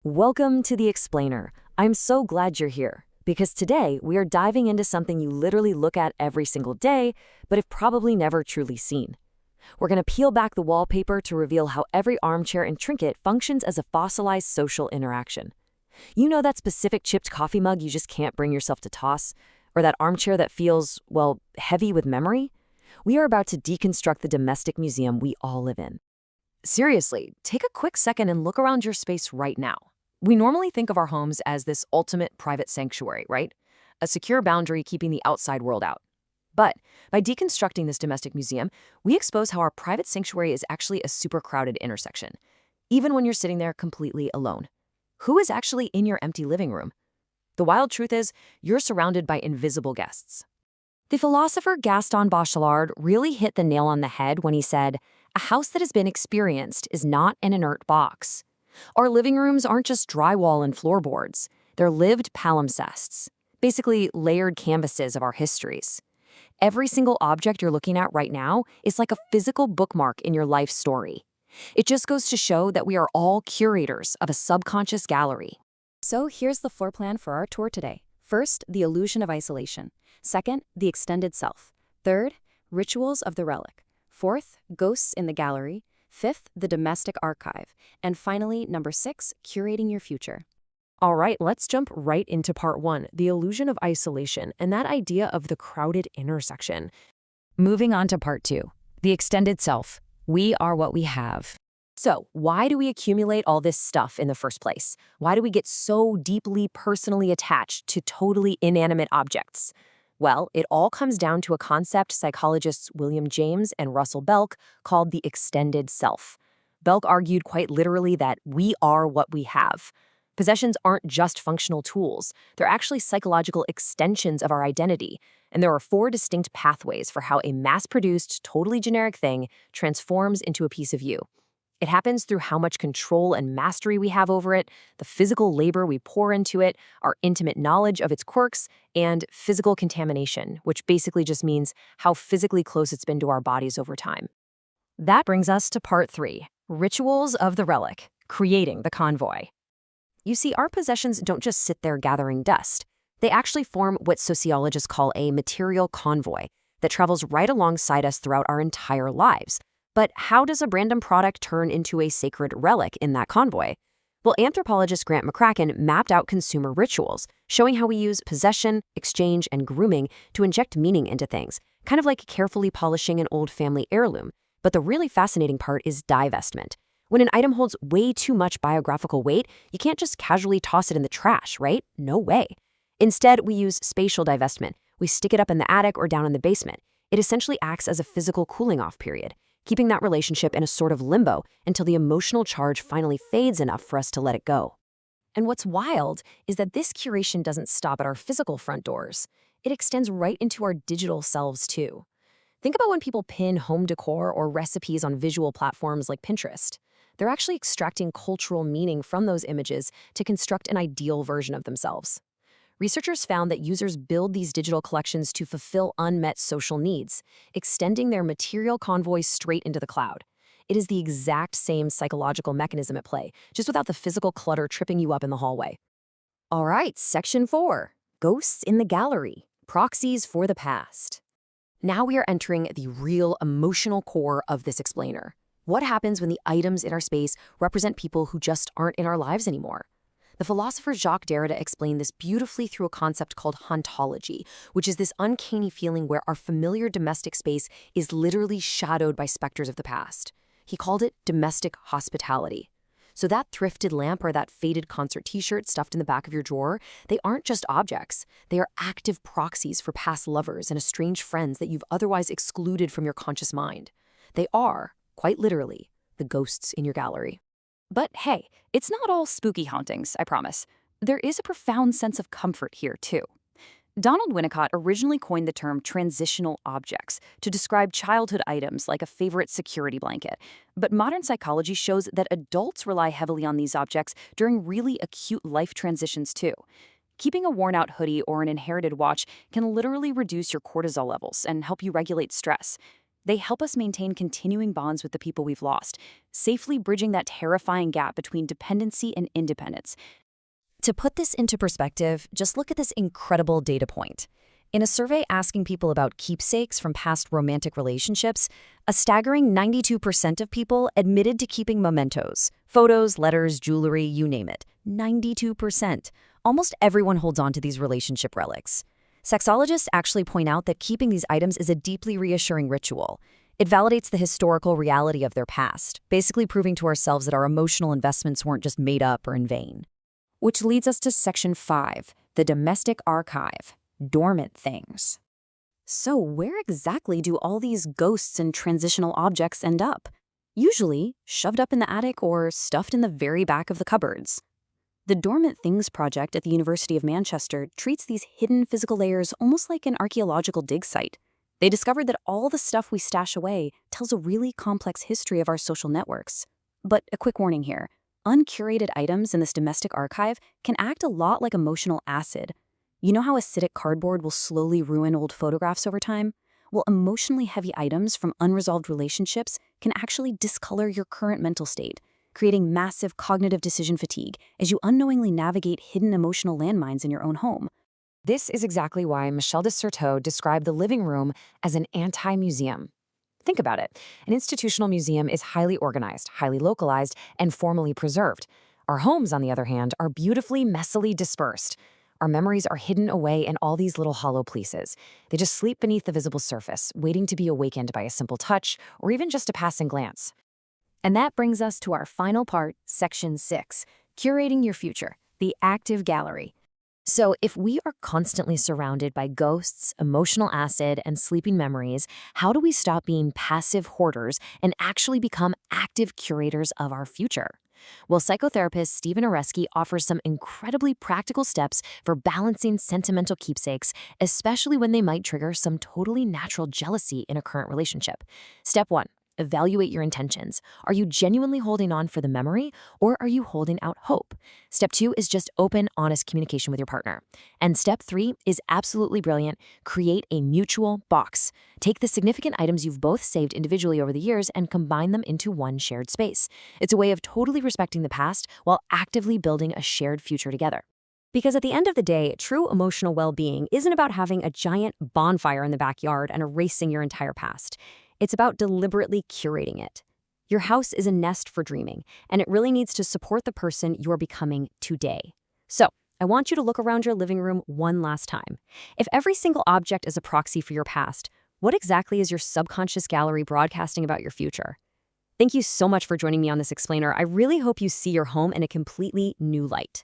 Welcome to The Explainer. I'm so glad you're here, because today we are diving into something you literally look at every single day, but have probably never truly seen. We're going to peel back the wallpaper to reveal how every armchair and trinket functions as a fossilized social interaction. You know that specific chipped coffee mug you just can't bring yourself to toss? Or that armchair that feels, well, heavy with memory? We are about to deconstruct the domestic museum we all live in. Seriously, take a quick second and look around your space right now. We normally think of our homes as this ultimate private sanctuary, right? A secure boundary keeping the outside world out. But by deconstructing this domestic museum, we expose how our private sanctuary is actually a super crowded intersection, even when you're sitting there completely alone. Who is actually in your empty living room? The wild truth is, you're surrounded by invisible guests. The philosopher Gaston Bachelard really hit the nail on the head when he said, "A house that has been experienced is not an inert box." Our living rooms aren't just drywall and floorboards. They're lived palimpsests, basically layered canvases of our histories. Every single object you're looking at right now is like a physical bookmark in your life story. It just goes to show that we are all curators of a subconscious gallery. So here's the floor plan for our tour today. First, the illusion of isolation. Second, the extended self. Third, rituals of the relic. Fourth, ghosts in the gallery. Fifth, the domestic archive. And finally, number 6, curating your future. All right, let's jump right into part 1, the illusion of isolation, and that idea of the crowded intersection. Moving on to part 2, the extended self. We are what we have. So, why do we accumulate all this stuff in the first place? Why do we get so deeply personally attached to totally inanimate objects? Well, it all comes down to a concept psychologists William James and Russell Belk called the extended self. Belk argued quite literally that we are what we have. Possessions aren't just functional tools. They're actually psychological extensions of our identity. And there are 4 distinct pathways for how a mass-produced, totally generic thing transforms into a piece of you. It happens through how much control and mastery we have over it, the physical labor we pour into it, our intimate knowledge of its quirks, and physical contamination, which basically just means how physically close it's been to our bodies over time. That brings us to part 3, rituals of the relic, creating the convoy. You see, our possessions don't just sit there gathering dust. They actually form what sociologists call a material convoy that travels right alongside us throughout our entire lives. But how does a random product turn into a sacred relic in that convoy? Well, anthropologist Grant McCracken mapped out consumer rituals, showing how we use possession, exchange, and grooming to inject meaning into things, kind of like carefully polishing an old family heirloom. But the really fascinating part is divestment. When an item holds way too much biographical weight, you can't just casually toss it in the trash, right? No way. Instead, we use spatial divestment. We stick it up in the attic or down in the basement. It essentially acts as a physical cooling-off period, keeping that relationship in a sort of limbo until the emotional charge finally fades enough for us to let it go. And what's wild is that this curation doesn't stop at our physical front doors. It extends right into our digital selves, too. Think about when people pin home decor or recipes on visual platforms like Pinterest. They're actually extracting cultural meaning from those images to construct an ideal version of themselves. Researchers found that users build these digital collections to fulfill unmet social needs, extending their material convoy straight into the cloud. It is the exact same psychological mechanism at play, just without the physical clutter tripping you up in the hallway. All right, section 4, ghosts in the gallery, proxies for the past. Now we are entering the real emotional core of this explainer. What happens when the items in our space represent people who just aren't in our lives anymore? The philosopher Jacques Derrida explained this beautifully through a concept called hauntology, which is this uncanny feeling where our familiar domestic space is literally shadowed by specters of the past. He called it domestic hospitality. So that thrifted lamp or that faded concert t-shirt stuffed in the back of your drawer, they aren't just objects. They are active proxies for past lovers and estranged friends that you've otherwise excluded from your conscious mind. They are, quite literally, the ghosts in your gallery. But hey, it's not all spooky hauntings, I promise. There is a profound sense of comfort here, too. Donald Winnicott originally coined the term transitional objects to describe childhood items like a favorite security blanket. But modern psychology shows that adults rely heavily on these objects during really acute life transitions, too. Keeping a worn-out hoodie or an inherited watch can literally reduce your cortisol levels and help you regulate stress. They help us maintain continuing bonds with the people we've lost, safely bridging that terrifying gap between dependency and independence. To put this into perspective, just look at this incredible data point. In a survey asking people about keepsakes from past romantic relationships, a staggering 92% of people admitted to keeping mementos, photos, letters, jewelry, you name it. 92%. Almost everyone holds on to these relationship relics. Sexologists actually point out that keeping these items is a deeply reassuring ritual. It validates the historical reality of their past, basically proving to ourselves that our emotional investments weren't just made up or in vain. Which leads us to Section 5, the domestic archive, dormant things. So where exactly do all these ghosts and transitional objects end up? Usually shoved up in the attic or stuffed in the very back of the cupboards. The Dormant Things Project at the University of Manchester treats these hidden physical layers almost like an archaeological dig site. They discovered that all the stuff we stash away tells a really complex history of our social networks. But a quick warning here. Uncurated items in this domestic archive can act a lot like emotional acid. You know how acidic cardboard will slowly ruin old photographs over time? Well, emotionally heavy items from unresolved relationships can actually discolor your current mental state, creating massive cognitive decision fatigue as you unknowingly navigate hidden emotional landmines in your own home. This is exactly why Michel de Certeau described the living room as an anti-museum. Think about it. An institutional museum is highly organized, highly localized, and formally preserved. Our homes, on the other hand, are beautifully, messily dispersed. Our memories are hidden away in all these little hollow places. They just sleep beneath the visible surface, waiting to be awakened by a simple touch or even just a passing glance. And that brings us to our final part, Section 6, Curating Your Future, the Active Gallery. So if we are constantly surrounded by ghosts, emotional acid, and sleeping memories, how do we stop being passive hoarders and actually become active curators of our future? Well, psychotherapist Stephen Oresky offers some incredibly practical steps for balancing sentimental keepsakes, especially when they might trigger some totally natural jealousy in a current relationship. Step 1. Evaluate your intentions. Are you genuinely holding on for the memory, or are you holding out hope? Step 2 is just open, honest communication with your partner. And step 3 is absolutely brilliant. Create a mutual box. Take the significant items you've both saved individually over the years and combine them into one shared space. It's a way of totally respecting the past while actively building a shared future together. Because at the end of the day, true emotional well-being isn't about having a giant bonfire in the backyard and erasing your entire past. It's about deliberately curating it. Your house is a nest for dreaming, and it really needs to support the person you're becoming today. So, I want you to look around your living room one last time. If every single object is a proxy for your past, what exactly is your subconscious gallery broadcasting about your future? Thank you so much for joining me on this explainer. I really hope you see your home in a completely new light.